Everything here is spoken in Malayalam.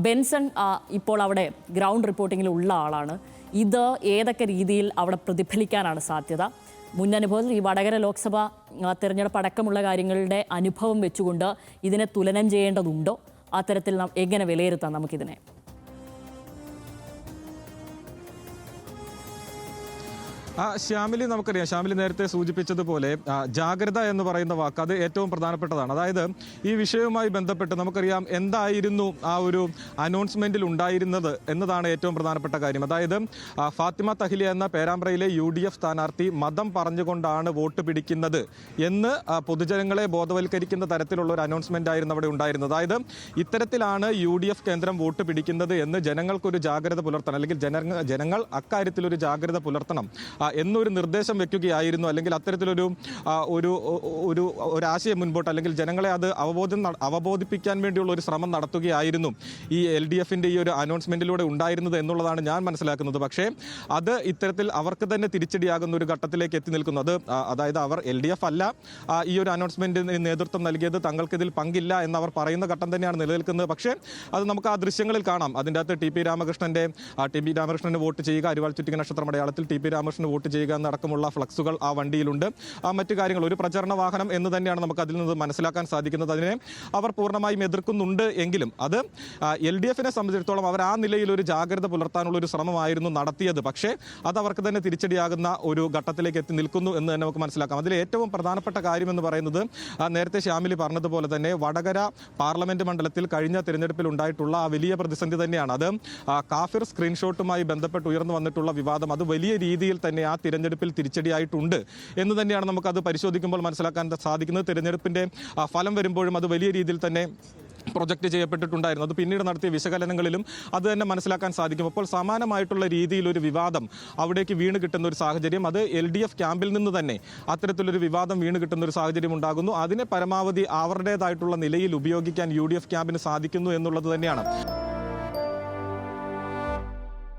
ബെൻസൺ ഇപ്പോൾ അവിടെ ഗ്രൗണ്ട് റിപ്പോർട്ടിങ്ങിൽ ഉള്ള ആളാണ്. ഇത് ഏതൊക്കെ രീതിയിൽ അവിടെ പ്രതിഫലിക്കാനാണ് സാധ്യത? മുൻ അനുഭവത്തിൽ ഈ വടകര ലോക്സഭ തെരഞ്ഞെടുപ്പ് അടക്കമുള്ള കാര്യങ്ങളുടെ അനുഭവം വെച്ചുകൊണ്ട് ഇതിനെ തുലനം ചെയ്യേണ്ടതുണ്ടോ? അത്തരത്തിൽ എങ്ങനെ വിലയിരുത്താം നമുക്കിതിനെ? ശ്യാമിലി, നമുക്കറിയാം, ശ്യാമിലി നേരത്തെ സൂചിപ്പിച്ചതുപോലെ ജാഗ്രത എന്ന് പറയുന്ന വാക്ക് അത് ഏറ്റവും പ്രധാനപ്പെട്ടതാണ്. അതായത് ഈ വിഷയവുമായി ബന്ധപ്പെട്ട് നമുക്കറിയാം എന്തായിരുന്നു ആ ഒരു അനൗൺസ്മെന്റിൽ ഉണ്ടായിരുന്നത് എന്നതാണ് ഏറ്റവും പ്രധാനപ്പെട്ട കാര്യം. അതായത് ഫാത്തിമ തഹ്ലിയ എന്ന പേരാമ്പ്രയിലെ UDF സ്ഥാനാർത്ഥി മതം പറഞ്ഞുകൊണ്ടാണ് വോട്ട് പിടിക്കുന്നത് എന്ന് പൊതുജനങ്ങളെ ബോധവൽക്കരിക്കുന്ന തരത്തിലുള്ള ഒരു അനൗൺസ്മെന്റ് ആയിരുന്നു അവിടെ ഉണ്ടായിരുന്നത്. അതായത് ഇത്തരത്തിലാണ് UDF കേന്ദ്രം വോട്ട് പിടിക്കുന്നത് എന്ന് ജനങ്ങൾക്കൊരു ജാഗ്രത പുലർത്തണം, അല്ലെങ്കിൽ ജനങ്ങൾ അക്കാര്യത്തിലൊരു ജാഗ്രത പുലർത്തണം എന്നൊരു നിർദ്ദേശം വെക്കുകയായിരുന്നു. അല്ലെങ്കിൽ അത്തരത്തിലൊരു ആശയം മുൻപോട്ട്, അല്ലെങ്കിൽ ജനങ്ങളെ അത് അവബോധിപ്പിക്കാൻ വേണ്ടിയുള്ള ഒരു ശ്രമം നടത്തുകയായിരുന്നു ഈ LDFന്റെ ഈ ഒരു അനൗൺസ്മെന്റിലൂടെ ഉണ്ടായിരുന്നത് എന്നുള്ളതാണ് ഞാൻ മനസ്സിലാക്കുന്നത്. പക്ഷേ അത് ഇത്തരത്തിൽ അവർക്ക് തന്നെ തിരിച്ചടിയാകുന്ന ഒരു ഘട്ടത്തിലേക്ക് എത്തി നിൽക്കുന്നത്. അതായത് അവർ LDF അല്ല ഈ ഒരു അനൗൺസ്മെന്റിന് നേതൃത്വം നൽകിയത്, തങ്ങൾക്കിതിൽ പങ്കില്ല എന്നവർ പറയുന്ന ഘട്ടം തന്നെയാണ് നിലനിൽക്കുന്നത്. പക്ഷേ അത് നമുക്ക് ആ ദൃശ്യങ്ങളിൽ കാണാം. അതിൻ്റെ അകത്ത് ടി പി രാമകൃഷ്ണന് വോട്ട് ചെയ്യുക, അരിവാൾ ചുറ്റിക നക്ഷത്ര അടയാളത്തിൽ ടി പി രാമകൃഷ്ണൻ വോട്ട് ചെയ്യുക എന്നടക്കമുള്ള ഫ്ലക്സുകൾ ആ വണ്ടിയിലുണ്ട്. മറ്റു കാര്യങ്ങൾ ഒരു പ്രചരണ വാഹനം എന്ന് തന്നെയാണ് നമുക്ക് അതിൽ നിന്ന് മനസ്സിലാക്കാൻ സാധിക്കുന്നത്. അതിനെ അവർ പൂർണ്ണമായും എതിർക്കുന്നുണ്ട് എങ്കിലും അത് LDFനെ സംബന്ധിച്ചിടത്തോളം അവർ ആ നിലയിൽ ഒരു ജാഗ്രത പുലർത്താനുള്ള ഒരു ശ്രമമായിരുന്നു നടത്തിയത്. പക്ഷേ അത് അവർക്ക് തന്നെ തിരിച്ചടിയാകുന്ന ഒരു ഘട്ടത്തിലേക്ക് എത്തി നിൽക്കുന്നു എന്ന് തന്നെ നമുക്ക് മനസ്സിലാക്കാം. അതിൽ ഏറ്റവും പ്രധാനപ്പെട്ട കാര്യം എന്ന് പറയുന്നത് നേരത്തെ ശ്യാമിലി പറഞ്ഞതുപോലെ തന്നെ വടകര പാർലമെന്റ് മണ്ഡലത്തിൽ കഴിഞ്ഞ തിരഞ്ഞെടുപ്പിൽ ഉണ്ടായിട്ടുള്ള ആ വലിയ പ്രതിസന്ധി തന്നെയാണ്. അത് കാഫിർ സ്ക്രീൻഷോട്ടുമായി ബന്ധപ്പെട്ട് ഉയർന്നു വന്നിട്ടുള്ള വിവാദം അത് വലിയ രീതിയിൽ തന്നെ ആ തിരഞ്ഞെടുപ്പിൽ തിരിച്ചടിയായിട്ടുണ്ട് എന്ന് തന്നെയാണ് നമുക്കത് പരിശോധിക്കുമ്പോൾ മനസ്സിലാക്കാൻ സാധിക്കുന്നത്. തിരഞ്ഞെടുപ്പിന്റെ ഫലം വരുമ്പോഴും അത് വലിയ രീതിയിൽ തന്നെ പ്രൊജക്റ്റ് ചെയ്യപ്പെട്ടിട്ടുണ്ടായിരുന്നു. അത് പിന്നീട് നടത്തിയ വിശകലനങ്ങളിലും അത് തന്നെ മനസ്സിലാക്കാൻ സാധിക്കും. അപ്പോൾ സമാനമായിട്ടുള്ള രീതിയിൽ ഒരു വിവാദം അവിടേക്ക് വീണ് കിട്ടുന്ന ഒരു സാഹചര്യം, അത് LDF ക്യാമ്പിൽ നിന്ന് തന്നെ അത്തരത്തിലൊരു വിവാദം വീണ് കിട്ടുന്ന ഒരു സാഹചര്യം ഉണ്ടാകുന്നു. അതിനെ പരമാവധി അവരുടേതായിട്ടുള്ള നിലയിൽ ഉപയോഗിക്കാൻ UDF ക്യാമ്പിന് സാധിക്കുന്നു എന്നുള്ളത് തന്നെയാണ്.